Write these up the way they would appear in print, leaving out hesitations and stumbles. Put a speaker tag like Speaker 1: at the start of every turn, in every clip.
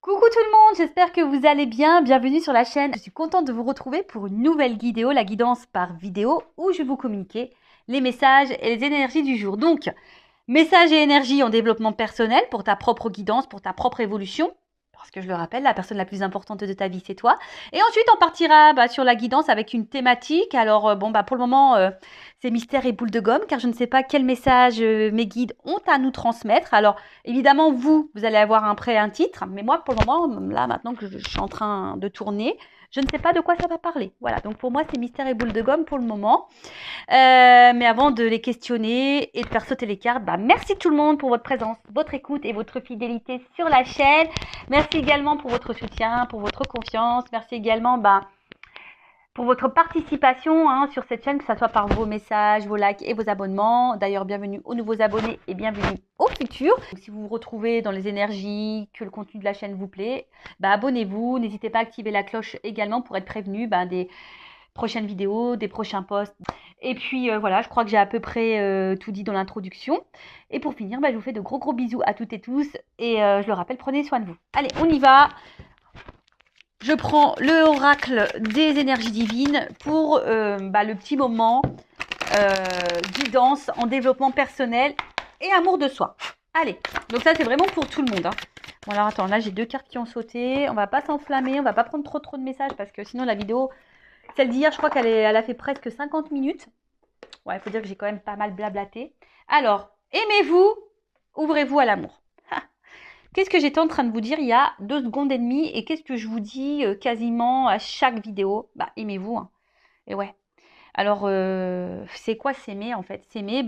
Speaker 1: Coucou tout le monde, j'espère que vous allez bien. Bienvenue sur la chaîne. Je suis contente de vous retrouver pour une nouvelle vidéo, la guidance par vidéo, où je vais vous communiquer les messages et les énergies du jour. Donc, messages et énergies en développement personnel pour ta propre guidance, pour ta propre évolution. Parce que je le rappelle, la personne la plus importante de ta vie, c'est toi. Et ensuite, on partira sur la guidance avec une thématique. Alors, pour le moment, c'est mystère et boule de gomme, car je ne sais pas quel message mes guides ont à nous transmettre. Alors, évidemment, vous allez avoir un titre. Mais moi, pour le moment, là, maintenant que je suis en train de tourner, je ne sais pas de quoi ça va parler. Voilà, donc pour moi, c'est mystère et boule de gomme pour le moment. Mais avant de les questionner et de faire sauter les cartes, merci tout le monde pour votre présence, votre écoute et votre fidélité sur la chaîne. Merci également pour votre soutien, pour votre confiance. Merci également pour votre participation sur cette chaîne, que ce soit par vos messages, vos likes et vos abonnements. D'ailleurs, bienvenue aux nouveaux abonnés et bienvenue aux futurs. Donc, si vous vous retrouvez dans les énergies, que le contenu de la chaîne vous plaît, abonnez-vous. N'hésitez pas à activer la cloche également pour être prévenu des prochaines vidéos, des prochains posts. Et puis voilà, je crois que j'ai à peu près tout dit dans l'introduction. Et pour finir, je vous fais de gros bisous à toutes et tous. Et je le rappelle, prenez soin de vous. Allez, on y va. Je prends le oracle des énergies divines pour le petit moment guidance en développement personnel et amour de soi. Allez, donc ça c'est vraiment pour tout le monde. Bon alors attends, là j'ai deux cartes qui ont sauté. On va pas s'enflammer, on va pas prendre trop de messages parce que sinon la vidéo, celle d'hier, je crois elle a fait presque 50 minutes. Ouais, il faut dire que j'ai quand même pas mal blablaté. Alors, aimez-vous, ouvrez-vous à l'amour. Qu'est-ce que j'étais en train de vous dire il y a 2 secondes et demie et qu'est-ce que je vous dis quasiment à chaque vidéo? Aimez-vous. Hein. Et ouais. Alors, c'est quoi s'aimer en fait? S'aimer,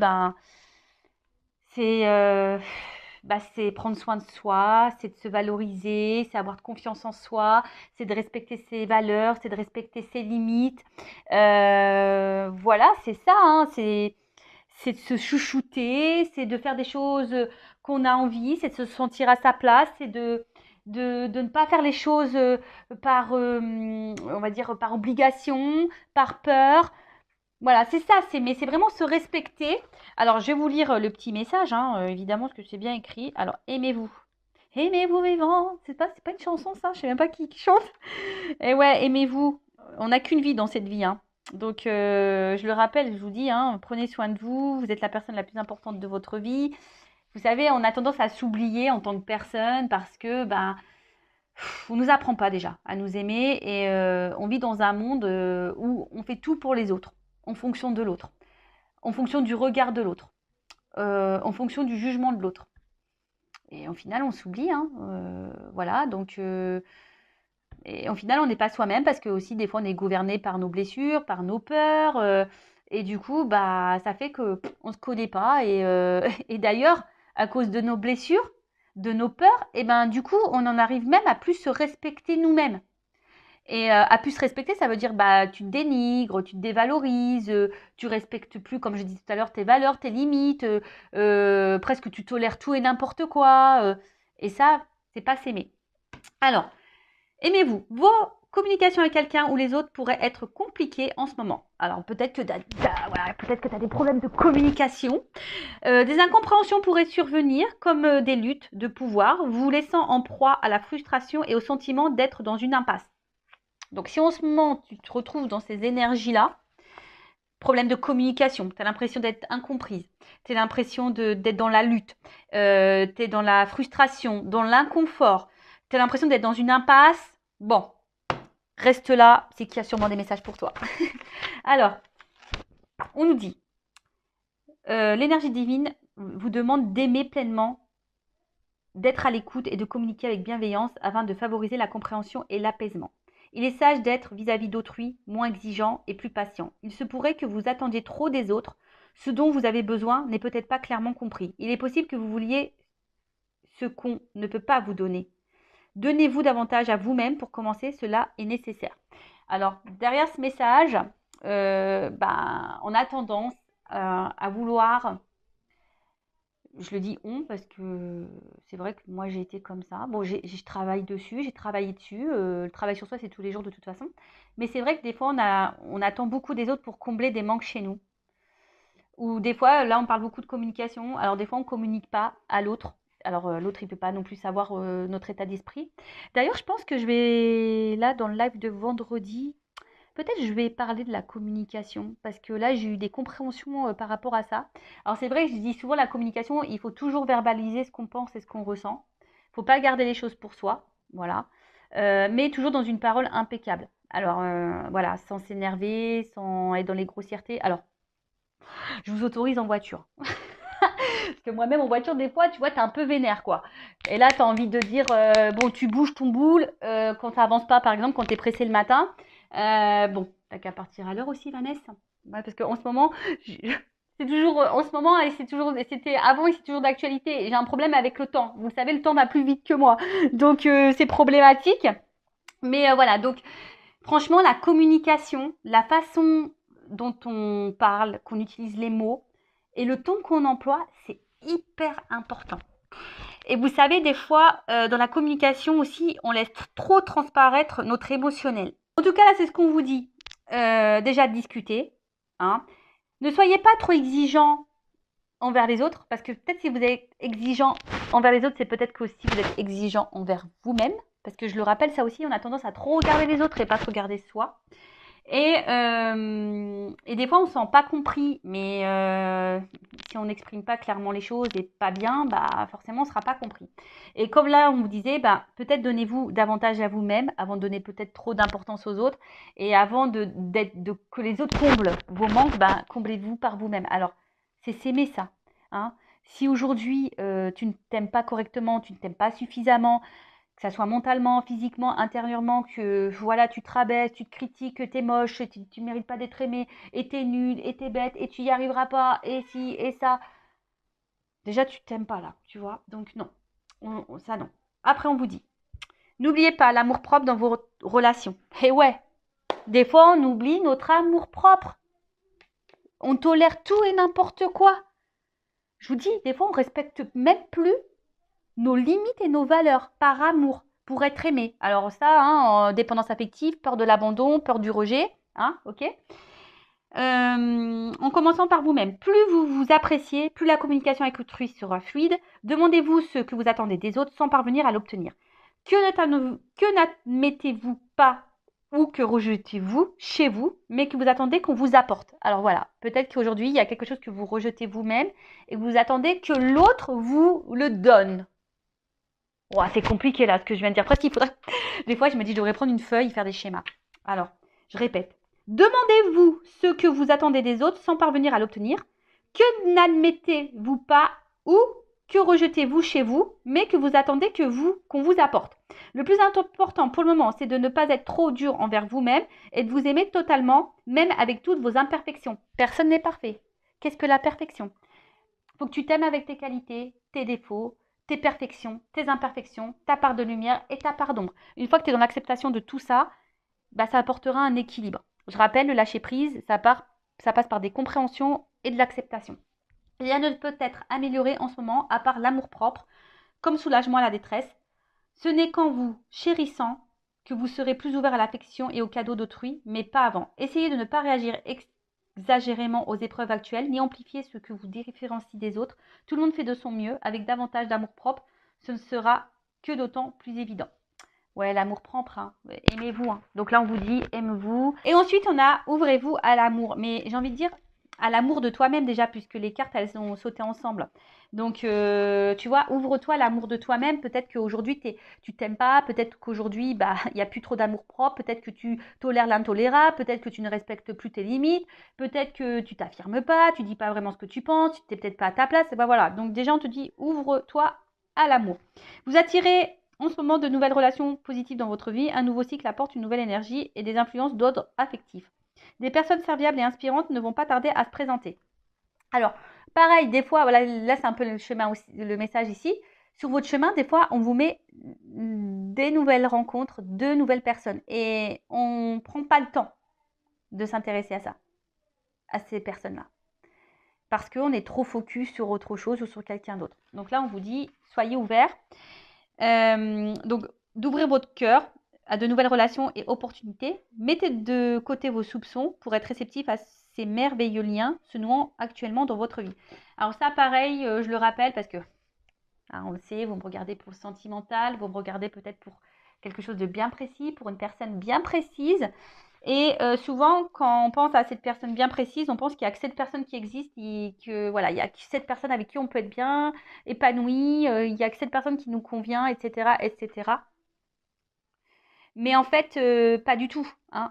Speaker 1: c'est prendre soin de soi, c'est de se valoriser, c'est avoir de confiance en soi, c'est de respecter ses valeurs, c'est de respecter ses limites. Voilà, c'est ça, hein, c'est de se chouchouter, c'est de faire des choses qu'on a envie, c'est de se sentir à sa place, c'est de ne pas faire les choses par, on va dire, par obligation, par peur. Voilà, c'est ça, mais c'est vraiment se respecter. Alors, je vais vous lire le petit message, évidemment, parce que c'est bien écrit. Alors, aimez-vous. Aimez-vous vivant. C'est pas une chanson, ça. Je sais même pas qui chante. Et ouais, aimez-vous. On n'a qu'une vie dans cette vie, hein. Donc, je le rappelle, je vous dis, prenez soin de vous. Vous êtes la personne la plus importante de votre vie. Vous savez, on a tendance à s'oublier en tant que personne parce que, on nous apprend pas déjà à nous aimer et on vit dans un monde où on fait tout pour les autres, en fonction de l'autre, en fonction du regard de l'autre, en fonction du jugement de l'autre. Et au final, on s'oublie, voilà, donc... et au final, on n'est pas soi-même parce que aussi, des fois, on est gouverné par nos blessures, par nos peurs. Et du coup, ça fait qu'on ne se connaît pas. Et, et d'ailleurs, à cause de nos blessures, de nos peurs, et du coup, on en arrive même à plus se respecter nous-mêmes. Et à plus se respecter, ça veut dire tu te dénigres, tu te dévalorises, tu respectes plus, comme je disais tout à l'heure, tes valeurs, tes limites, presque tu tolères tout et n'importe quoi. Et ça, c'est pas s'aimer. Alors, aimez-vous. Vos communications avec quelqu'un ou les autres pourraient être compliquées en ce moment. Alors, peut-être que tu as des problèmes de communication. Des incompréhensions pourraient survenir, comme des luttes de pouvoir, vous laissant en proie à la frustration et au sentiment d'être dans une impasse. Donc, si en ce moment, tu te retrouves dans ces énergies-là, problème de communication, tu as l'impression d'être incomprise, tu as l'impression d'être dans la lutte, tu es dans la frustration, dans l'inconfort, tu as l'impression d'être dans une impasse, bon, reste là, c'est qu'il y a sûrement des messages pour toi. Alors, on nous dit, l'énergie divine vous demande d'aimer pleinement, d'être à l'écoute et de communiquer avec bienveillance afin de favoriser la compréhension et l'apaisement. Il est sage d'être vis-à-vis d'autrui moins exigeant et plus patient. Il se pourrait que vous attendiez trop des autres. Ce dont vous avez besoin n'est peut-être pas clairement compris. Il est possible que vous vouliez ce qu'on ne peut pas vous donner. Donnez-vous davantage à vous-même pour commencer, cela est nécessaire. Alors, derrière ce message, on a tendance à vouloir... Je le dis on parce que c'est vrai que moi j'ai été comme ça. Bon, je travaille dessus, j'ai travaillé dessus. Le travail sur soi, c'est tous les jours de toute façon. Mais c'est vrai que des fois, on attend beaucoup des autres pour combler des manques chez nous. Ou des fois, là, on parle beaucoup de communication. Alors des fois, on ne communique pas à l'autre. Alors, l'autre, il peut pas non plus savoir notre état d'esprit. D'ailleurs, je pense que je vais, là, dans le live de vendredi, peut-être je vais parler de la communication, parce que là, j'ai eu des compréhensions par rapport à ça. Alors, c'est vrai, je dis souvent la communication, il faut toujours verbaliser ce qu'on pense et ce qu'on ressent. Il ne faut pas garder les choses pour soi, voilà. Mais toujours dans une parole impeccable. Alors, voilà, sans s'énerver, sans être dans les grossièretés. Alors, je vous autorise en voiture. Parce que moi-même en voiture, des fois, tu vois, t'es un peu vénère, quoi. Et là, t'as envie de dire, bon, tu bouges ton boule quand ça avance pas, par exemple, quand t'es pressé le matin. Bon, t'as qu'à partir à l'heure aussi, Vanessa. Ouais, parce qu'en ce moment, c'est toujours en ce moment, et c'est toujours, c'était avant et c'est toujours d'actualité. J'ai un problème avec le temps. Vous le savez, le temps va plus vite que moi. Donc, c'est problématique. Mais voilà, donc, franchement, la communication, la façon dont on parle, qu'on utilise les mots et le ton qu'on emploie, c'est hyper important. Et vous savez, des fois, dans la communication aussi, on laisse trop transparaître notre émotionnel. En tout cas, là, c'est ce qu'on vous dit. Déjà, de discuter. Hein. Ne soyez pas trop exigeant envers les autres, parce que peut-être si vous êtes exigeant envers les autres, c'est peut-être que aussi vous êtes exigeant envers vous-même. Parce que je le rappelle, ça aussi, on a tendance à trop regarder les autres et pas se regarder soi. Et des fois, on ne se sent pas compris, mais si on n'exprime pas clairement les choses et pas bien, bah, forcément, on ne sera pas compris. Et comme là, on vous disait, bah, peut-être donnez-vous davantage à vous-même avant de donner peut-être trop d'importance aux autres. Et avant que les autres comblent vos manques, bah, comblez-vous par vous-même. Alors, c'est s'aimer ça. Hein. Si aujourd'hui, tu ne t'aimes pas correctement, tu ne t'aimes pas suffisamment, que ça soit mentalement, physiquement, intérieurement, que voilà, tu te rabaisses, tu te critiques, que t'es moche, tu ne mérites pas d'être aimé, et t'es nul, et t'es bête, et tu y arriveras pas, et si, et ça. Déjà, tu t'aimes pas là, tu vois. Donc non, ça non. Après, on vous dit, n'oubliez pas l'amour-propre dans vos relations. Et ouais, des fois, on oublie notre amour-propre. On tolère tout et n'importe quoi. Je vous dis, des fois, on respecte même plus nos limites et nos valeurs par amour, pour être aimé. Alors ça, hein, dépendance affective, peur de l'abandon, peur du rejet, hein, ok. En commençant par vous-même. Plus vous vous appréciez, plus la communication avec autrui sera fluide. Demandez-vous ce que vous attendez des autres sans parvenir à l'obtenir. Que n'admettez-vous pas ou que rejetez-vous chez vous, mais que vous attendez qu'on vous apporte. Alors voilà, peut-être qu'aujourd'hui, il y a quelque chose que vous rejetez vous-même et que vous attendez que l'autre vous le donne. Oh, c'est compliqué là ce que je viens de dire. Presque il faudrait. Des fois, je me dis, je devrais prendre une feuille et faire des schémas. Alors, je répète. Demandez-vous ce que vous attendez des autres sans parvenir à l'obtenir. Que n'admettez-vous pas ou que rejetez-vous chez vous, mais que vous attendez qu'on vous apporte. Le plus important pour le moment, c'est de ne pas être trop dur envers vous-même et de vous aimer totalement, même avec toutes vos imperfections. Personne n'est parfait. Qu'est-ce que la perfection? Il faut que tu t'aimes avec tes qualités, tes défauts, tes perfections, tes imperfections, ta part de lumière et ta part d'ombre. Une fois que tu es dans l'acceptation de tout ça, bah, ça apportera un équilibre. Je rappelle, le lâcher prise, ça passe par des compréhensions et de l'acceptation. Rien ne peut être amélioré en ce moment à part l'amour-propre, comme soulagement à la détresse. Ce n'est qu'en vous chérissant que vous serez plus ouvert à l'affection et aux cadeaux d'autrui, mais pas avant. Essayez de ne pas réagir exagérément aux épreuves actuelles, ni amplifier ce que vous différencie des autres. Tout le monde fait de son mieux, avec davantage d'amour-propre. Ce ne sera que d'autant plus évident. Ouais, l'amour-propre, hein. Aimez-vous. Hein. Donc là, on vous dit, aimez-vous. Et ensuite, on a, ouvrez-vous à l'amour. Mais j'ai envie de dire, à l'amour de toi-même déjà, puisque les cartes, elles ont sauté ensemble. Donc, tu vois, ouvre-toi à l'amour de toi-même. Peut-être qu'aujourd'hui, tu t'aimes pas. Peut-être qu'aujourd'hui, bah, il n'y a plus trop d'amour-propre. Peut-être que tu tolères l'intolérable. Peut-être que tu ne respectes plus tes limites. Peut-être que tu t'affirmes pas. Tu dis pas vraiment ce que tu penses. Tu n'es peut-être pas à ta place. Et ben voilà. Donc déjà, on te dit, ouvre-toi à l'amour. Vous attirez en ce moment de nouvelles relations positives dans votre vie. Un nouveau cycle apporte une nouvelle énergie et des influences d'ordre affectif. Des personnes serviables et inspirantes ne vont pas tarder à se présenter. Alors, pareil, des fois, voilà, là c'est un peu le chemin aussi, le message ici. Sur votre chemin, des fois, on vous met des nouvelles rencontres, de nouvelles personnes. Et on ne prend pas le temps de s'intéresser à ça, à ces personnes-là. Parce qu'on est trop focus sur autre chose ou sur quelqu'un d'autre. Donc là, on vous dit, soyez ouverts. Donc, d'ouvrir votre cœur à de nouvelles relations et opportunités. Mettez de côté vos soupçons pour être réceptif à ces merveilleux liens se nouant actuellement dans votre vie. Alors ça, pareil, je le rappelle parce que Hein, on le sait, vous me regardez pour le sentimental, vous me regardez peut-être pour quelque chose de bien précis, pour une personne bien précise. Et souvent, quand on pense à cette personne bien précise, on pense qu'il n'y a que cette personne qui existe et que voilà, il y a que cette personne avec qui on peut être bien épanoui, il n'y a que cette personne qui nous convient, etc., etc. Mais en fait, pas du tout. Hein.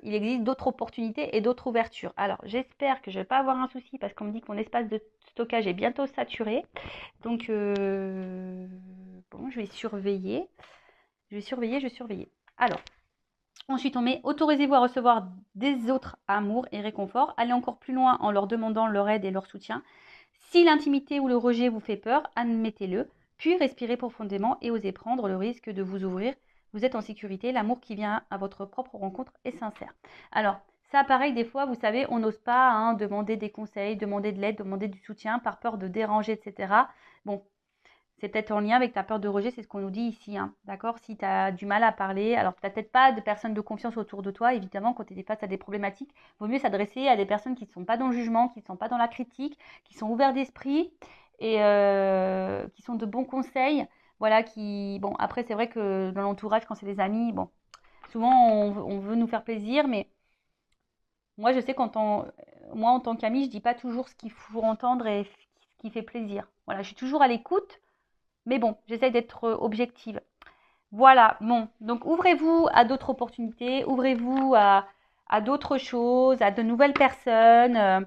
Speaker 1: Il existe d'autres opportunités et d'autres ouvertures. Alors, j'espère que je ne vais pas avoir un souci parce qu'on me dit que mon espace de stockage est bientôt saturé. Donc, bon, je vais surveiller. Je vais surveiller, je vais surveiller. Alors, ensuite, on met autorisez-vous à recevoir des autres amours et réconforts. Allez encore plus loin en leur demandant leur aide et leur soutien. Si l'intimité ou le rejet vous fait peur, admettez-le. Puis respirez profondément et osez prendre le risque de vous ouvrir. Vous êtes en sécurité. L'amour qui vient à votre propre rencontre est sincère. Alors, ça, pareil, des fois, vous savez, on n'ose pas hein, demander des conseils, demander de l'aide, demander du soutien par peur de déranger, etc. Bon, c'est peut-être en lien avec ta peur de rejet, c'est ce qu'on nous dit ici, hein, d'accord? Si tu as du mal à parler, alors tu n'as peut-être pas de personnes de confiance autour de toi, évidemment, quand tu es face à des problématiques, il vaut mieux s'adresser à des personnes qui ne sont pas dans le jugement, qui ne sont pas dans la critique, qui sont ouverts d'esprit et qui sont de bons conseils. Voilà, qui... Bon, après, c'est vrai que dans l'entourage, quand c'est des amis, bon, souvent, on veut nous faire plaisir, mais moi, je sais moi, en tant qu'ami, je dis pas toujours ce qu'il faut entendre et ce qui fait plaisir. Voilà, je suis toujours à l'écoute, mais bon, j'essaie d'être objective. Voilà, bon, donc ouvrez-vous à d'autres opportunités, ouvrez-vous à d'autres choses, à de nouvelles personnes.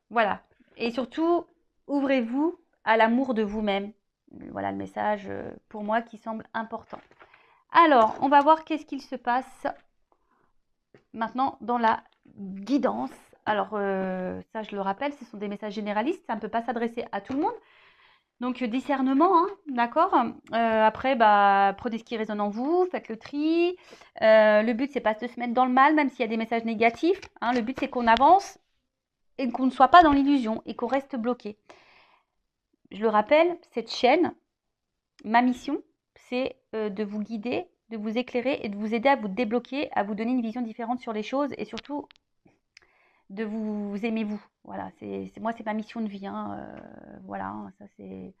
Speaker 1: Voilà. Et surtout, ouvrez-vous à l'amour de vous-même. Voilà le message pour moi qui semble important. Alors, on va voir qu'est-ce qu'il se passe maintenant dans la guidance. Alors, ça, je le rappelle, ce sont des messages généralistes, ça ne peut pas s'adresser à tout le monde. Donc, discernement, hein, d'accord. Après, bah, prenez ce qui résonne en vous, faites le tri. Le but, c'est pas de se mettre dans le mal, même s'il y a des messages négatifs. Hein. Le but, c'est qu'on avance et qu'on ne soit pas dans l'illusion et qu'on reste bloqué. Je le rappelle, cette chaîne, ma mission, c'est de vous guider, de vous éclairer et de vous aider à vous débloquer, à vous donner une vision différente sur les choses et surtout de vous aimer vous. Voilà, moi, c'est ma mission de vie. Hein. Voilà, ça c'est...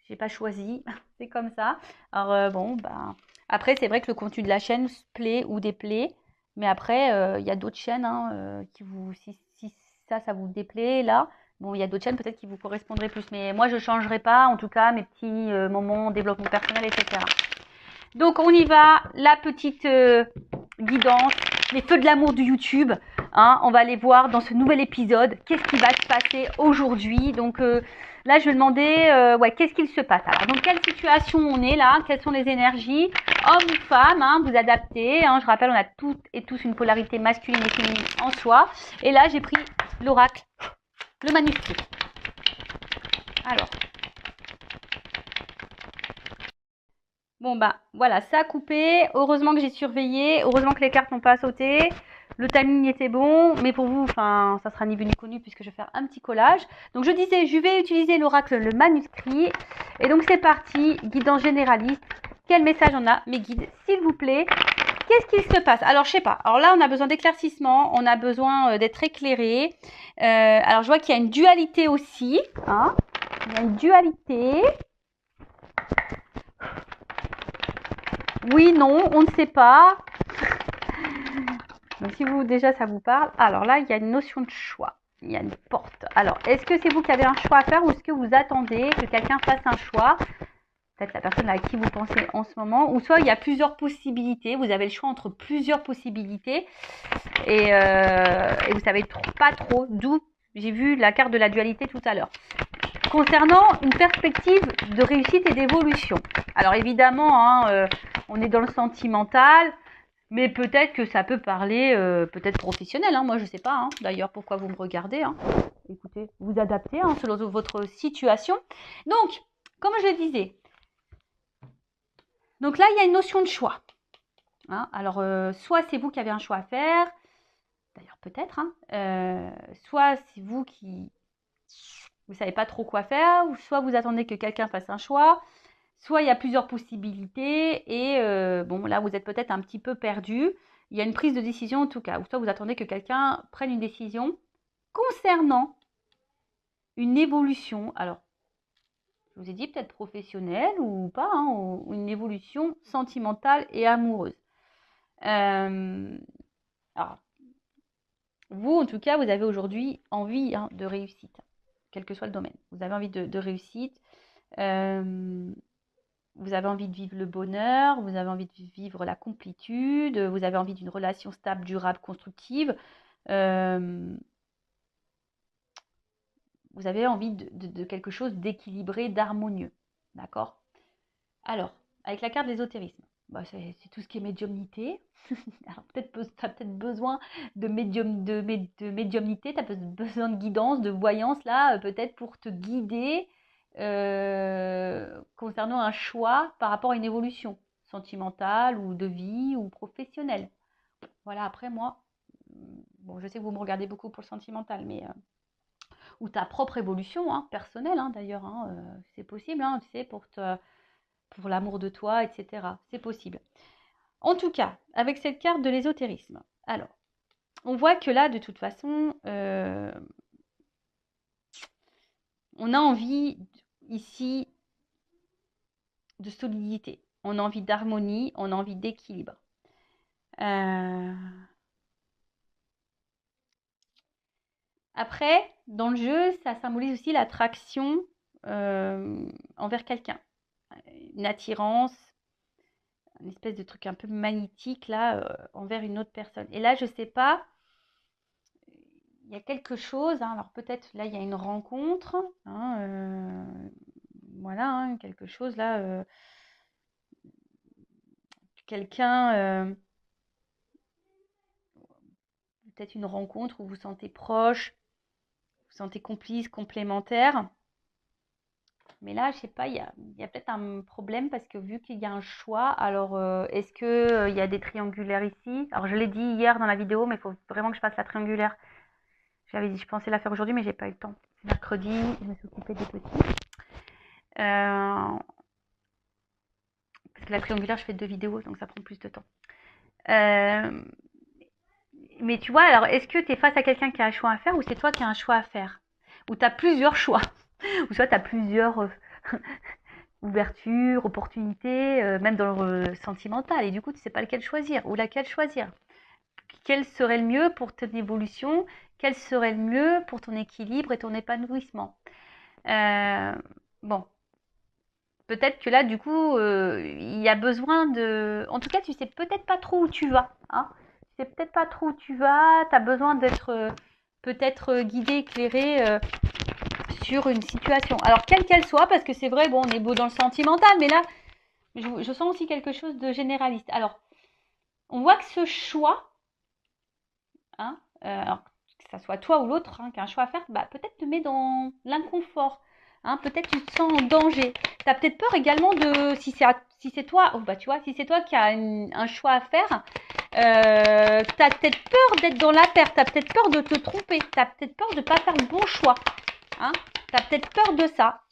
Speaker 1: J'ai pas choisi, c'est comme ça. Alors bon, bah après c'est vrai que le contenu de la chaîne se plaît ou déplaît, mais après il y a d'autres chaînes hein, qui vous, si ça vous déplaît là, bon il y a d'autres chaînes peut-être qui vous correspondraient plus, mais moi je changerai pas en tout cas mes petits moments développement personnel, etc. Donc on y va, la petite guidance, les feux de l'amour du YouTube. Hein, on va aller voir dans ce nouvel épisode qu'est-ce qui va se passer aujourd'hui. Donc là, je vais demander, ouais, qu'est-ce qu'il se passe. Alors, dans quelle situation on est là? Quelles sont les énergies? Homme ou femme, hein, vous adaptez. Hein, je rappelle, on a toutes et tous une polarité masculine et féminine en soi. Et là, j'ai pris l'oracle, le manuscrit. Alors. Bon bah voilà, ça a coupé. Heureusement que j'ai surveillé. Heureusement que les cartes n'ont pas sauté. Le timing était bon, mais pour vous, enfin, ça sera ni vu ni connu puisque je vais faire un petit collage. Donc je disais, je vais utiliser l'oracle, le manuscrit. Et donc c'est parti, guidance généraliste. Quel message on a, mes guides, s'il vous plaît? Qu'est-ce qu'il se passe? Alors je sais pas. Alors là, on a besoin d'éclaircissement, on a besoin d'être éclairé. Alors je vois qu'il y a une dualité aussi. Hein, il y a une dualité. Oui, non, on ne sait pas. Donc, si vous, déjà, ça vous parle. Alors là, il y a une notion de choix. Il y a une porte. Alors, est-ce que c'est vous qui avez un choix à faire ou est-ce que vous attendez que quelqu'un fasse un choix? Peut-être la personne à qui vous pensez en ce moment. Ou soit il y a plusieurs possibilités. Vous avez le choix entre plusieurs possibilités. Et vous savez pas trop d'où. J'ai vu la carte de la dualité tout à l'heure. Concernant une perspective de réussite et d'évolution. Alors évidemment, hein, on est dans le sentimental, mais peut-être que ça peut parler, peut-être professionnel. Hein, moi, je sais pas. Hein, d'ailleurs, pourquoi vous me regardez. Hein. Écoutez, vous adaptez hein, selon votre situation. Donc, comme je le disais, donc là, il y a une notion de choix. Hein, alors, soit c'est vous qui avez un choix à faire, d'ailleurs peut-être, hein, soit c'est vous qui... Vous ne savez pas trop quoi faire, ou soit vous attendez que quelqu'un fasse un choix, soit il y a plusieurs possibilités et bon là vous êtes peut-être un petit peu perdu. Il y a une prise de décision en tout cas, ou soit vous attendez que quelqu'un prenne une décision concernant une évolution. Alors Je vous ai dit peut-être professionnelle ou pas, hein, ou une évolution sentimentale et amoureuse. Alors, vous, en tout cas, vous avez aujourd'hui envie de réussite, quel que soit le domaine. Vous avez envie de réussite. Vous avez envie de vivre le bonheur, vous avez envie de vivre la complétude, vous avez envie d'une relation stable, durable, constructive. Euh, vous avez envie de quelque chose d'équilibré, d'harmonieux. D'accord? Alors, avec la carte de l'ésotérisme, bah, c'est tout ce qui est médiumnité. Alors, tu as peut-être besoin de médiumnité, tu as besoin de guidance, de voyance, là, peut-être pour te guider concernant un choix par rapport à une évolution sentimentale ou de vie ou professionnelle. Voilà, après moi, bon, je sais que vous me regardez beaucoup pour le sentimental, mais ou ta propre évolution personnelle d'ailleurs, c'est possible, tu sais, pour l'amour de toi, etc. C'est possible. En tout cas, avec cette carte de l'ésotérisme, alors, on voit que là, de toute façon, on a envie ici de solidité, on a envie d'harmonie, on a envie d'équilibre. Après, dans le jeu, ça symbolise aussi l'attraction envers quelqu'un, une attirance, une espèce de truc un peu magnétique là envers une autre personne. Et là, je sais pas, il y a quelque chose. Alors peut-être là, il y a une rencontre, voilà, quelque chose là, quelqu'un, peut-être une rencontre où vous vous sentez proche, vous vous sentez complice, complémentaire. Mais là, je sais pas, il y a peut-être un problème parce que vu qu'il y a un choix, alors est-ce que il y a des triangulaires ici? Alors je l'ai dit hier dans la vidéo, mais il faut vraiment que je fasse la triangulaire. J'avais dit, je pensais la faire aujourd'hui, mais j'ai pas eu le temps. C'est mercredi, je me suis occupée des petits. Parce que la triangulaire, je fais 2 vidéos, donc ça prend plus de temps. Mais tu vois, alors est-ce que tu es face à quelqu'un qui a un choix à faire ou c'est toi qui as un choix à faire? Ou tu as plusieurs choix? Ou soit tu as plusieurs ouvertures, opportunités, même dans le sentimental, et du coup, tu ne sais pas lequel choisir ou laquelle choisir. Quel serait le mieux pour ton évolution? Quel serait le mieux pour ton équilibre et ton épanouissement? Bon, peut-être que là, du coup, il y a besoin de... En tout cas, tu sais peut-être pas trop où tu vas. Tu sais peut-être pas trop où tu vas. Tu as besoin d'être peut-être guidé, éclairé sur une situation. Alors, quelle qu'elle soit, parce que c'est vrai, bon, on est beau dans le sentimental, mais là, je sens aussi quelque chose de généraliste. Alors, on voit que ce choix, alors que ça soit toi ou l'autre qui a un choix à faire, bah, peut-être te met dans l'inconfort. Peut-être tu te sens en danger. Tu as peut-être peur également de, si c'est toi, bah, tu vois, si c'est toi qui as un choix à faire, tu as peut-être peur d'être dans la perte, tu as peut-être peur de te tromper, tu as peut-être peur de ne pas faire le bon choix. Tu as peut-être peur de ça.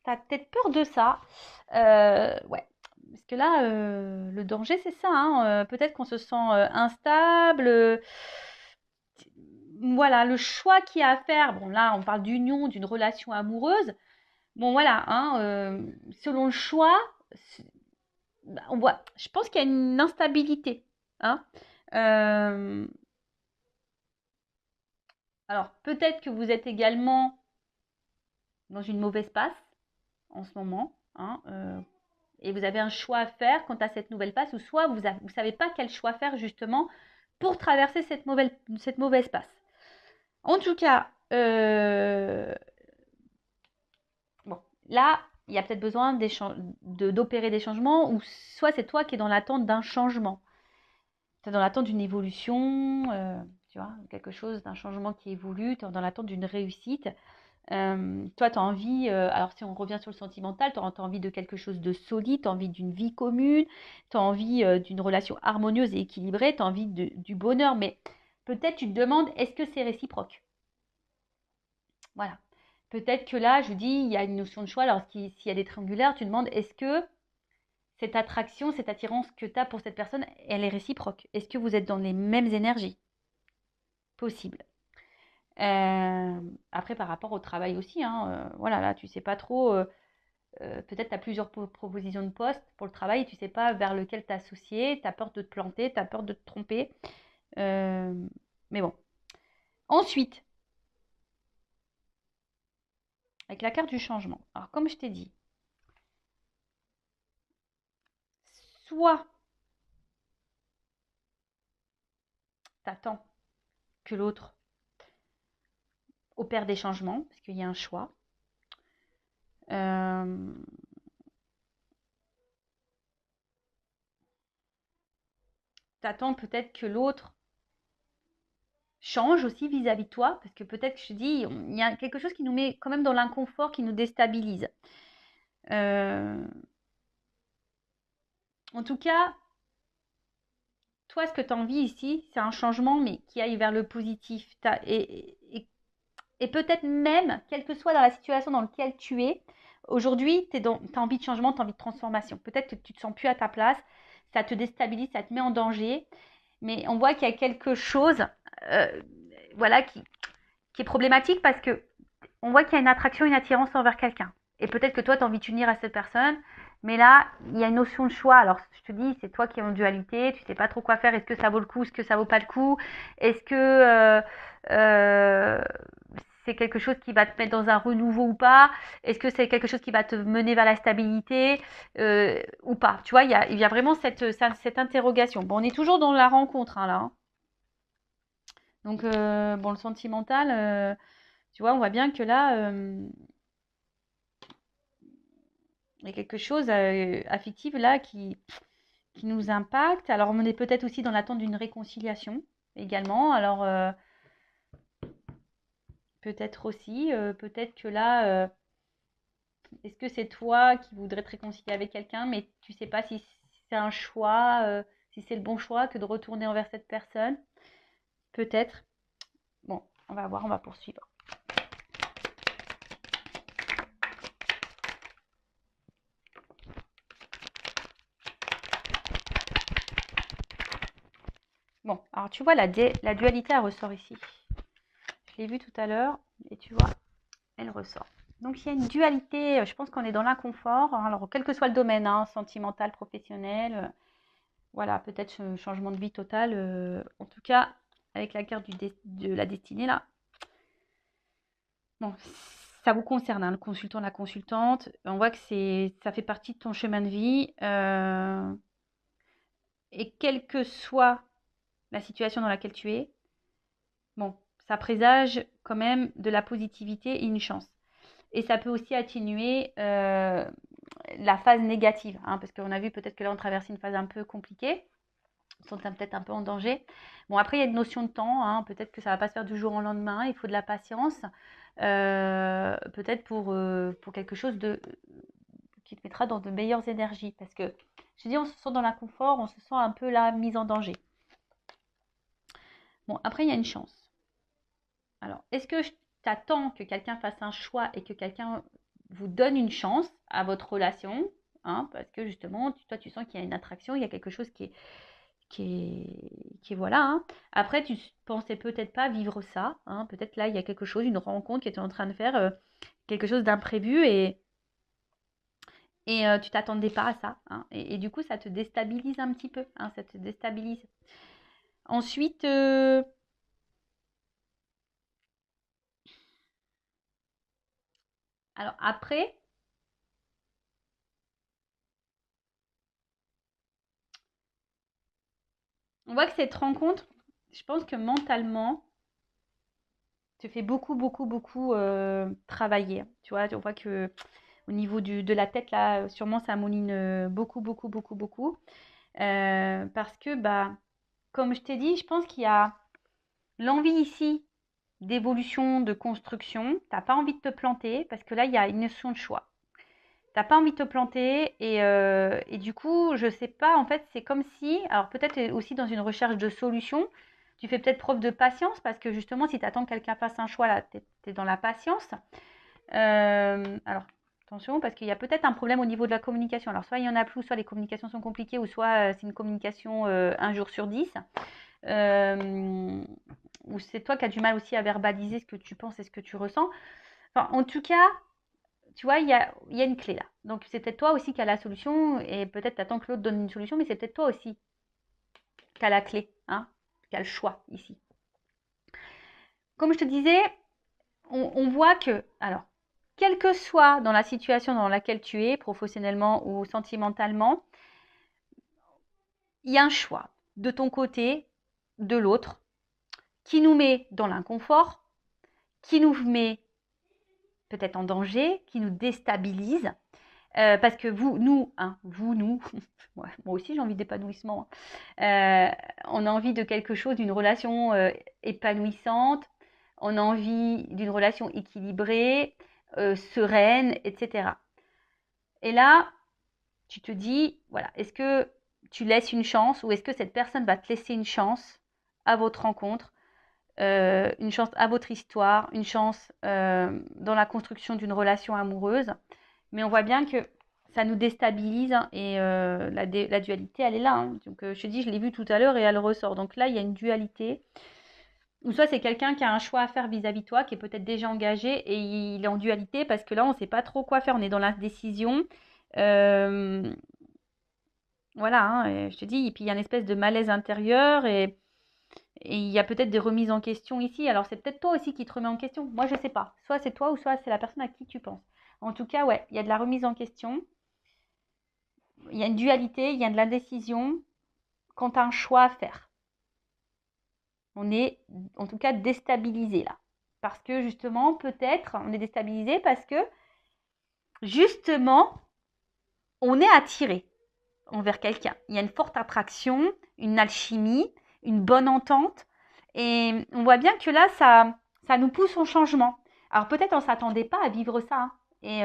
Speaker 1: Tu as peut-être peur de ça. Ouais. Parce que là, le danger, c'est ça. Peut-être qu'on se sent instable. Voilà, le choix qu'il y a à faire. Bon, là, on parle d'union, d'une relation amoureuse. Bon, voilà, selon le choix, on voit. Je pense qu'il y a une instabilité. Alors, peut-être que vous êtes également dans une mauvaise passe en ce moment. Et vous avez un choix à faire quant à cette nouvelle passe, ou soit vous ne savez pas quel choix faire justement pour traverser cette mauvaise passe. En tout cas, bon, là, il y a peut-être besoin d'opérer des changements, ou soit c'est toi qui es dans l'attente d'un changement. Tu es dans l'attente d'une évolution, tu vois, quelque chose, d'un changement qui évolue, tu es dans l'attente d'une réussite. Toi, tu as envie, alors si on revient sur le sentimental, tu as envie de quelque chose de solide, tu as envie d'une vie commune, tu as envie d'une relation harmonieuse et équilibrée, tu as envie du bonheur, mais peut-être tu te demandes, est-ce que c'est réciproque? Voilà. Peut-être que là, je vous dis, il y a une notion de choix, alors s'il y a des triangulaires, tu te demandes, est-ce que cette attraction, cette attirance que tu as pour cette personne, elle est réciproque? Est-ce que vous êtes dans les mêmes énergies? Possible. Après, par rapport au travail aussi, voilà, là, tu sais pas trop peut-être tu as plusieurs propositions de poste pour le travail et tu ne sais pas vers lequel t'associer, tu as peur de te planter, tu as peur de te tromper. Euh, mais bon. Ensuite, avec la carte du changement. Alors, comme je t'ai dit, soit tu attends que l'autre opère des changements, parce qu'il y a un choix. Euh, tu attends peut-être que l'autre change aussi vis-à-vis de toi, parce que peut-être que je te dis, il y a quelque chose qui nous met quand même dans l'inconfort, qui nous déstabilise. Euh, en tout cas, toi, ce que tu as envie ici, c'est un changement, mais qui aille vers le positif. Et peut-être même, quelle que soit dans la situation dans laquelle tu es, aujourd'hui, tu as envie de changement, tu as envie de transformation. Peut-être que tu ne te sens plus à ta place, ça te déstabilise, ça te met en danger, mais on voit qu'il y a quelque chose euh, voilà, qui est problématique parce que on voit qu'il y a une attraction, une attirance envers quelqu'un. Et peut-être que toi, tu as envie de t'unir à cette personne, mais là, il y a une notion de choix. Alors, je te dis, c'est toi qui es en dualité, tu sais pas trop quoi faire. Est-ce que ça vaut le coup, est-ce que ça vaut pas le coup? Est-ce que euh, c'est quelque chose qui va te mettre dans un renouveau ou pas? Est-ce que c'est quelque chose qui va te mener vers la stabilité ou pas? Tu vois, il y a vraiment cette interrogation. Bon, on est toujours dans la rencontre, hein, là. Hein. Donc, bon, le sentimental, tu vois, on voit bien que là, il y a quelque chose affectif là qui nous impacte. Alors, on est peut-être aussi dans l'attente d'une réconciliation également. Alors, peut-être aussi, peut-être que là, est-ce que c'est toi qui voudrais te réconcilier avec quelqu'un, mais tu sais pas si c'est un choix, si c'est le bon choix que de retourner envers cette personne? Peut-être. Bon, on va voir, on va poursuivre. Bon, alors tu vois, la dualité, elle ressort ici. Je l'ai vu tout à l'heure, et tu vois, elle ressort. Donc il y a une dualité, je pense qu'on est dans l'inconfort, alors quel que soit le domaine, hein, sentimental, professionnel, voilà, peut-être un changement de vie total, en tout cas, avec la carte de la destinée là, bon, ça vous concerne, hein, le consultant, la consultante, on voit que ça fait partie de ton chemin de vie, et quelle que soit la situation dans laquelle tu es, bon, ça présage quand même de la positivité et une chance. Et ça peut aussi atténuer la phase négative, hein, parce qu'on a vu peut-être que là on traverse une phase un peu compliquée, on se sent peut-être un peu en danger. Bon, après il y a une notion de temps, hein, peut-être que ça ne va pas se faire du jour au lendemain, il faut de la patience, peut-être pour quelque chose qui te mettra dans de meilleures énergies, parce que je dis on se sent dans l'inconfort, on se sent un peu là mise en danger. Bon, après il y a une chance. Alors, est-ce que t'attends que quelqu'un fasse un choix et que quelqu'un vous donne une chance à votre relation, hein, parce que justement, toi, tu sens qu'il y a une attraction, il y a quelque chose qui est voilà. Hein. Après, tu pensais peut-être pas vivre ça, hein, peut-être là, il y a quelque chose, une rencontre qui était en train de faire quelque chose d'imprévu et tu t'attendais pas à ça. Hein, et du coup, ça te déstabilise un petit peu, hein, ça te déstabilise. Ensuite, alors après, on voit que cette rencontre, je pense que mentalement, te fait beaucoup, beaucoup, beaucoup travailler. Tu vois, on voit que au niveau de la tête, là, sûrement ça mouline beaucoup, beaucoup, beaucoup, beaucoup. Parce que, bah, comme je t'ai dit, je pense qu'il y a l'envie ici d'évolution, de construction. T'as pas envie de te planter parce que là, il y a une notion de choix. T'as pas envie de te planter et du coup, je sais pas, en fait, c'est comme si, alors peut-être aussi dans une recherche de solution, tu fais peut-être preuve de patience parce que justement, si tu attends que quelqu'un fasse un choix, là, tu es dans la patience. Alors, attention, parce qu'il y a peut-être un problème au niveau de la communication. Alors, soit il y en a plus, soit les communications sont compliquées, ou soit c'est une communication un jour sur 10. Ou c'est toi qui as du mal aussi à verbaliser ce que tu penses et ce que tu ressens. Enfin, en tout cas, tu vois, il y a une clé là. Donc, c'est peut-être toi aussi qui as la solution et peut-être tu attends que l'autre donne une solution, mais c'est peut-être toi aussi qui as la clé, hein, qui as le choix ici. Comme je te disais, on voit que, alors, quelle que soit dans la situation dans laquelle tu es, professionnellement ou sentimentalement, il y a un choix de ton côté, de l'autre, qui nous met dans l'inconfort, qui nous met peut-être en danger, qui nous déstabilise. Parce que nous, moi aussi j'ai envie d'épanouissement. On a envie de quelque chose, d'une relation épanouissante, on a envie d'une relation équilibrée, sereine, etc. Et là, tu te dis, voilà, est-ce que tu laisses une chance ou est-ce que cette personne va te laisser une chance à votre rencontre, une chance à votre histoire, une chance dans la construction d'une relation amoureuse. Mais on voit bien que ça nous déstabilise hein, et la dualité, elle est là. Hein. Donc, je te dis, je l'ai vu tout à l'heure et elle ressort. Donc là, il y a une dualité. Ou soit c'est quelqu'un qui a un choix à faire vis-à-vis de toi, qui est peut-être déjà engagé et il est en dualité parce que là, on ne sait pas trop quoi faire. On est dans l'indécision. Euh, voilà, hein, et je te dis, et puis il y a une espèce de malaise intérieur et il y a peut-être des remises en question ici. Alors, c'est peut-être toi aussi qui te remets en question. Moi, je ne sais pas. Soit c'est toi ou soit c'est la personne à qui tu penses. En tout cas, ouais, il y a de la remise en question. Il y a une dualité, il y a de l'indécision quand tu as un choix à faire. On est, en tout cas, déstabilisé là. Parce que, justement, peut-être, on est déstabilisé parce que, justement, on est attiré envers quelqu'un. Il y a une forte attraction, une alchimie, une bonne entente. Et on voit bien que là, ça nous pousse au changement. Alors peut-être on ne s'attendait pas à vivre ça. Hein. Et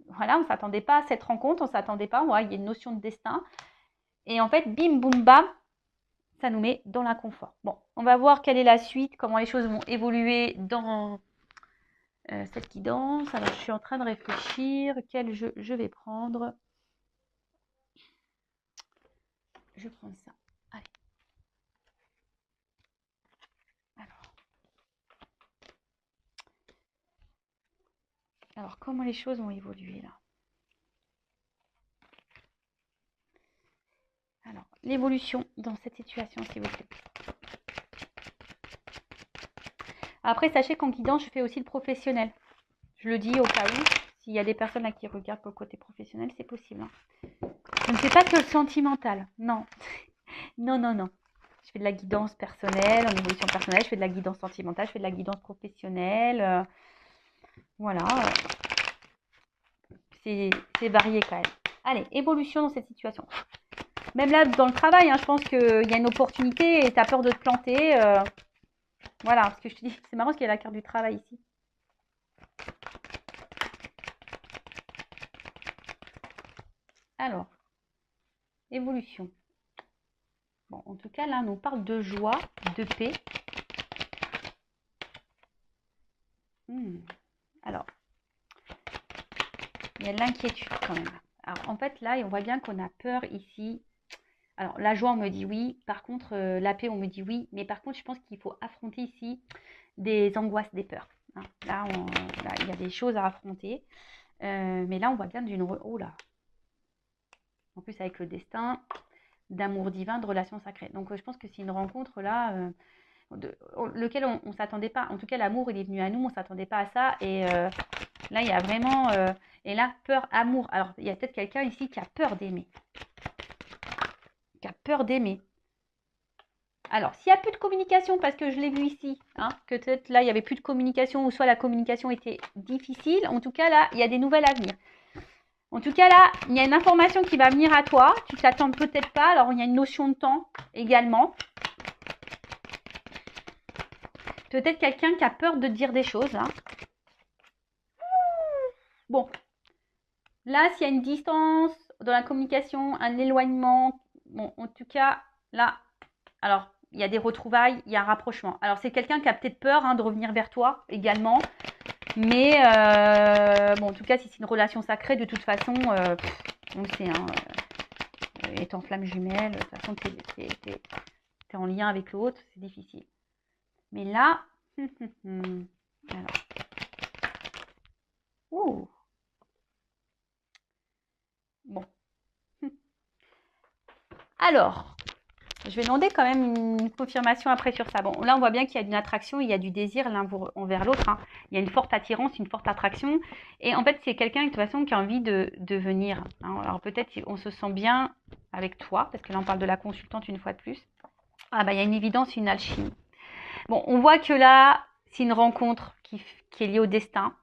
Speaker 1: voilà, on ne s'attendait pas à cette rencontre, on ne s'attendait pas. Ouais, il y a une notion de destin. Et en fait, bim, boum, bam, ça nous met dans l'inconfort. Bon, on va voir quelle est la suite, comment les choses vont évoluer dans cette guidance. Alors je suis en train de réfléchir, quel jeu je vais prendre. Je prends ça. Allez. Alors, comment les choses vont évoluer là? Alors, l'évolution dans cette situation, s'il vous plaît. Après, sachez qu'en guidance, je fais aussi le professionnel. Je le dis au cas où, s'il y a des personnes là qui regardent pour le côté professionnel, c'est possible. Hein. Je ne fais pas que le sentimental. Non. Non, non, non. Je fais de la guidance personnelle, en évolution personnelle, je fais de la guidance sentimentale, je fais de la guidance professionnelle. Voilà. C'est varié quand même. Allez, évolution dans cette situation. Même là, dans le travail, hein, je pense qu'il y a une opportunité et tu as peur de te planter. Voilà, parce que je te dis, c'est marrant parce qu'il y a la carte du travail ici. Alors, évolution. Bon, en tout cas, là, on nous parle de joie, de paix. Alors, il y a de l'inquiétude quand même. Alors, en fait, là, on voit bien qu'on a peur ici. Alors, la joie, on me dit oui. Par contre, la paix, on me dit oui. Mais par contre, je pense qu'il faut affronter ici des angoisses, des peurs. Hein. Là, il y a des choses à affronter. Mais là, on voit bien d'une... Oh là. En plus, avec le destin, d'amour divin, de relation sacrée. Donc, je pense que c'est une rencontre là... lequel on ne s'attendait pas. En tout cas, l'amour, il est venu à nous, on ne s'attendait pas à ça. Et là, il y a vraiment... et là, peur, amour. Alors, il y a peut-être quelqu'un ici qui a peur d'aimer. Qui a peur d'aimer. Alors, s'il n'y a plus de communication, parce que je l'ai vu ici, hein, que peut-être là, il n'y avait plus de communication, ou soit la communication était difficile. En tout cas, là, il y a des nouvelles à venir. En tout cas, là, il y a une information qui va venir à toi. Tu ne t'attends peut-être pas. Alors, il y a une notion de temps également. Peut-être quelqu'un qui a peur de dire des choses. Hein. Bon. Là, s'il y a une distance dans la communication, un éloignement, bon, en tout cas, là, alors, il y a des retrouvailles, il y a un rapprochement. Alors, c'est quelqu'un qui a peut-être peur hein, de revenir vers toi également. Mais, bon, en tout cas, si c'est une relation sacrée, de toute façon, on le sait, hein, étant flamme jumelle, de toute façon, tu es en lien avec l'autre, c'est difficile. Mais là, alors, ouh, Alors, je vais demander quand même une confirmation après sur ça. Bon, là, on voit bien qu'il y a une attraction, il y a du désir l'un envers l'autre. Hein. Il y a une forte attirance, une forte attraction. Et en fait, c'est quelqu'un de toute façon qui a envie de venir. Hein. Alors peut-être on se sent bien avec toi, parce que là, on parle de la consultante une fois de plus. Ah bah, il y a une évidence, une alchimie. Bon, on voit que là, c'est une rencontre qui est liée au destin.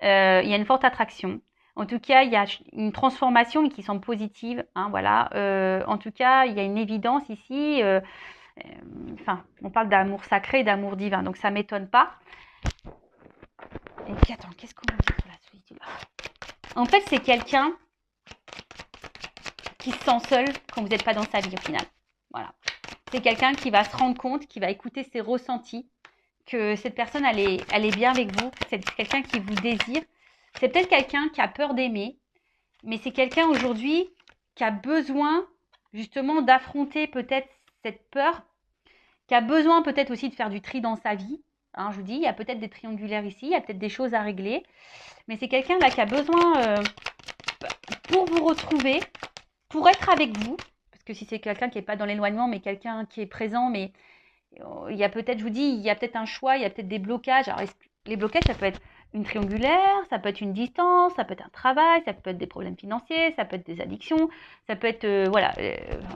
Speaker 1: Il y a une forte attraction. En tout cas, il y a une transformation qui semble positive. Hein, voilà. En tout cas, il y a une évidence ici. Enfin, on parle d'amour sacré, d'amour divin, donc ça ne m'étonne pas. Et puis, attends, qu'est-ce qu'on va dire sur la solitude? En fait, c'est quelqu'un qui se sent seul quand vous n'êtes pas dans sa vie au final. Voilà. C'est quelqu'un qui va se rendre compte, qui va écouter ses ressentis, que cette personne, elle est bien avec vous. C'est quelqu'un qui vous désire. C'est peut-être quelqu'un qui a peur d'aimer, mais c'est quelqu'un aujourd'hui qui a besoin justement d'affronter peut-être cette peur, qui a besoin peut-être aussi de faire du tri dans sa vie. Hein, je vous dis, il y a peut-être des triangulaires ici, il y a peut-être des choses à régler, mais c'est quelqu'un là qui a besoin pour vous retrouver, pour être avec vous, parce que si c'est quelqu'un qui n'est pas dans l'éloignement, mais quelqu'un qui est présent, mais il y a peut-être, je vous dis, il y a peut-être un choix, il y a peut-être des blocages. Alors, les blocages, ça peut être une triangulaire, ça peut être une distance, ça peut être un travail, ça peut être des problèmes financiers, ça peut être des addictions, ça peut être, voilà,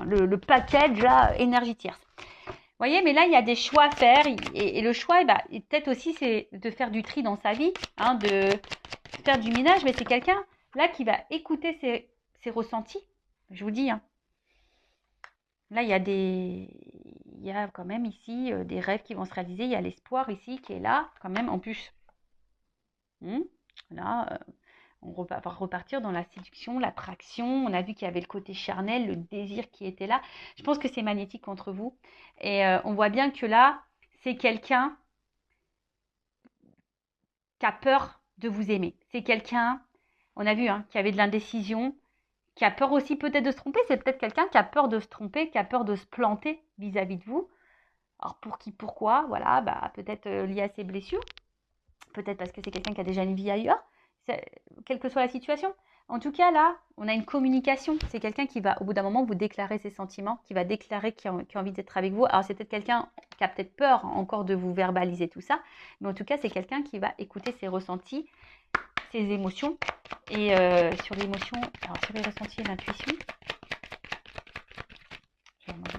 Speaker 1: le package là, énergie tierce. Vous voyez, mais là, il y a des choix à faire. Et le choix, bah, peut-être aussi, c'est de faire du tri dans sa vie, hein, de faire du minage. Mais c'est quelqu'un là qui va écouter ses ressentis. Je vous dis, hein. Là, il y a quand même ici des rêves qui vont se réaliser. Il y a l'espoir ici qui est là, quand même, en plus. Là, on va repartir dans la séduction, l'attraction. On a vu qu'il y avait le côté charnel, le désir qui était là. Je pense que c'est magnétique entre vous. Et on voit bien que là, c'est quelqu'un qui a peur de vous aimer. C'est quelqu'un, on a vu, hein, qui avait de l'indécision, qui a peur aussi peut-être de se tromper. C'est peut-être quelqu'un qui a peur de se tromper, qui a peur de se planter vis-à-vis de vous. Alors pour qui, pourquoi, voilà, bah, peut-être lié à ses blessures, peut-être parce que c'est quelqu'un qui a déjà une vie ailleurs, quelle que soit la situation. En tout cas, là, on a une communication. C'est quelqu'un qui va, au bout d'un moment, vous déclarer ses sentiments, qui va déclarer qu'il a envie d'être avec vous. Alors, c'est peut-être quelqu'un qui a peut-être peur encore de vous verbaliser tout ça, mais en tout cas, c'est quelqu'un qui va écouter ses ressentis, ses émotions. Et sur l'émotion, alors sur les ressentis et l'intuition, je vais demander.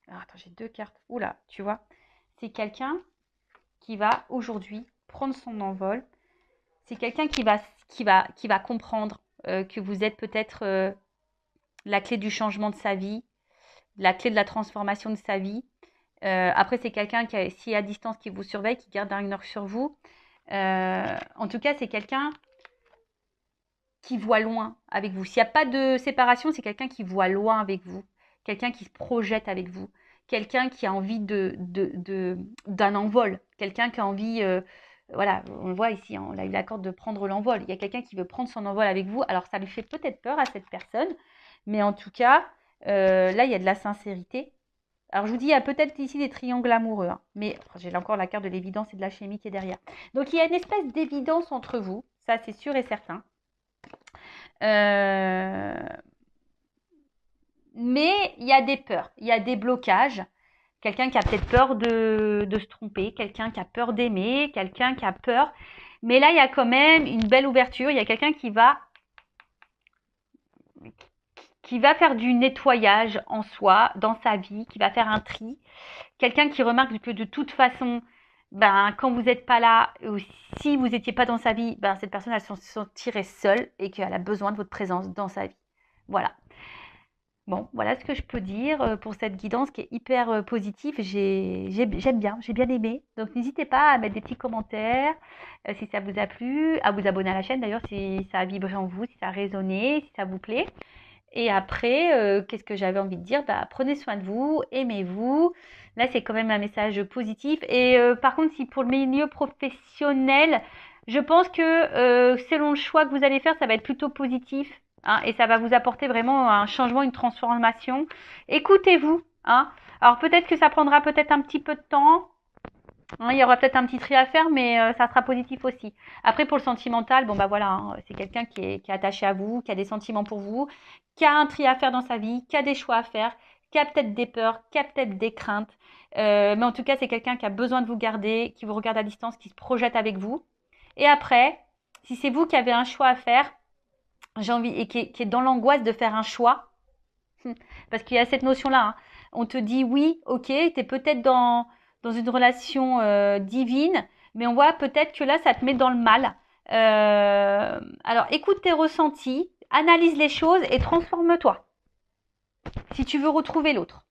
Speaker 1: Alors, attends, j'ai deux cartes. Oula, tu vois, c'est quelqu'un qui va aujourd'hui prendre son envol. C'est quelqu'un qui va comprendre que vous êtes peut-être la clé du changement de sa vie, la clé de la transformation de sa vie. Après, c'est quelqu'un qui, si est à distance, qui vous surveille, qui garde un œil sur vous. En tout cas, c'est quelqu'un qui voit loin avec vous. S'il n'y a pas de séparation, c'est quelqu'un qui voit loin avec vous, quelqu'un qui se projette avec vous, quelqu'un qui a envie d'un envol, quelqu'un qui a envie, voilà, on le voit ici, hein, on a eu l'accord de prendre l'envol. Il y a quelqu'un qui veut prendre son envol avec vous. Alors ça lui fait peut-être peur à cette personne, mais en tout cas, là, il y a de la sincérité. Alors, je vous dis, il y a peut-être ici des triangles amoureux, hein, mais j'ai encore la carte de l'évidence et de la chimie qui est derrière. Donc, il y a une espèce d'évidence entre vous, ça c'est sûr et certain. Mais il y a des peurs, il y a des blocages. Quelqu'un qui a peut-être peur de se tromper, quelqu'un qui a peur d'aimer, quelqu'un qui a peur. Mais là, il y a quand même une belle ouverture. Il y a quelqu'un qui va faire du nettoyage en soi, dans sa vie, qui va faire un tri. Quelqu'un qui remarque que de toute façon, ben, quand vous n'êtes pas là, ou si vous n'étiez pas dans sa vie, ben, cette personne, elle se sentirait seule et qu'elle a besoin de votre présence dans sa vie. Voilà. Bon, voilà ce que je peux dire pour cette guidance qui est hyper positive. J'aime bien, j'ai bien aimé. Donc n'hésitez pas à mettre des petits commentaires si ça vous a plu, à vous abonner à la chaîne d'ailleurs si ça a vibré en vous, si ça a résonné, si ça vous plaît. Et après, qu'est-ce que j'avais envie de dire? Bah, prenez soin de vous, aimez-vous. Là, c'est quand même un message positif. Et par contre, si pour le milieu professionnel, je pense que selon le choix que vous allez faire, ça va être plutôt positif. Hein, et ça va vous apporter vraiment un changement, une transformation. Écoutez-vous. Hein. Alors peut-être que ça prendra peut-être un petit peu de temps. Hein, il y aura peut-être un petit tri à faire, mais ça sera positif aussi. Après, pour le sentimental, bon bah voilà, hein, c'est quelqu'un qui est attaché à vous, qui a des sentiments pour vous, qui a un tri à faire dans sa vie, qui a des choix à faire, qui a peut-être des peurs, qui a peut-être des craintes. Mais en tout cas, c'est quelqu'un qui a besoin de vous garder, qui vous regarde à distance, qui se projette avec vous. Et après, si c'est vous qui avez un choix à faire, j'ai envie, et qui est dans l'angoisse de faire un choix, parce qu'il y a cette notion-là, hein. On te dit oui, ok, tu es peut-être dans une relation divine, mais on voit peut-être que là, ça te met dans le mal. Alors, écoute tes ressentis, analyse les choses et transforme-toi si tu veux retrouver l'autre.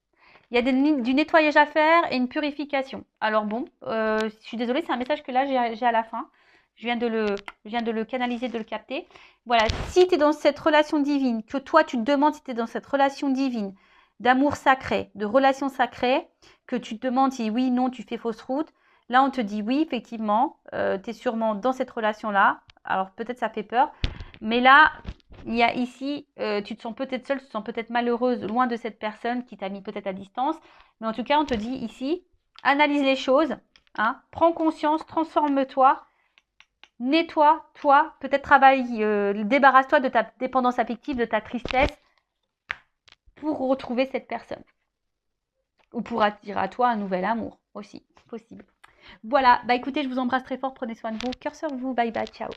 Speaker 1: Il y a du nettoyage à faire et une purification. Alors bon, je suis désolée, c'est un message que là j'ai à la fin. Je viens de le canaliser, de le capter. Voilà, si tu es dans cette relation divine, que toi tu te demandes si tu es dans cette relation divine, d'amour sacré, de relation sacrée, que tu te demandes si oui, non, tu fais fausse route, là on te dit oui, effectivement, tu es sûrement dans cette relation-là. Alors peut-être ça fait peur, mais là, il y a ici, tu te sens peut-être seule, tu te sens peut-être malheureuse, loin de cette personne qui t'a mis peut-être à distance. Mais en tout cas, on te dit ici, analyse les choses, hein, prends conscience, transforme-toi, nettoie-toi, peut-être travaille, débarrasse-toi de ta dépendance affective, de ta tristesse pour retrouver cette personne. Ou pour attirer à toi un nouvel amour aussi, possible. Voilà, bah écoutez, je vous embrasse très fort, prenez soin de vous, cœur sur vous, bye bye, ciao.